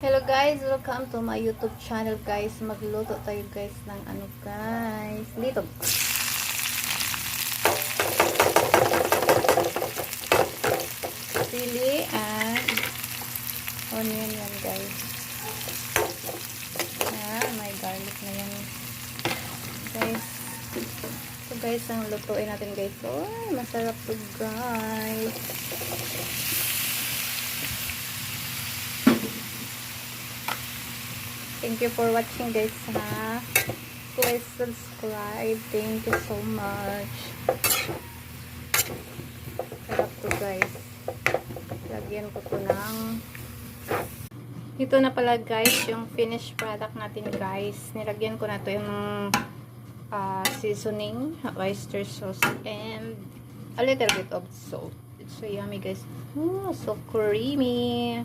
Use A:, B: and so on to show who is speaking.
A: Hello guys, welcome to my YouTube channel guys. Magluto tayo guys ng ano guys. Dito. Sili and onion yan guys. May garlic na yan. Guys. So guys, ang lutuin natin guys. Oh, masarap to guys. Thank you for watching guys ha. Please subscribe. Thank you so much. Sarap to guys. Lagyan ko to ng ito na pala guys yung finished product natin guys. Nilagyan ko na to yung seasoning, oyster sauce and a little bit of salt. It's so yummy guys. Oh, so creamy.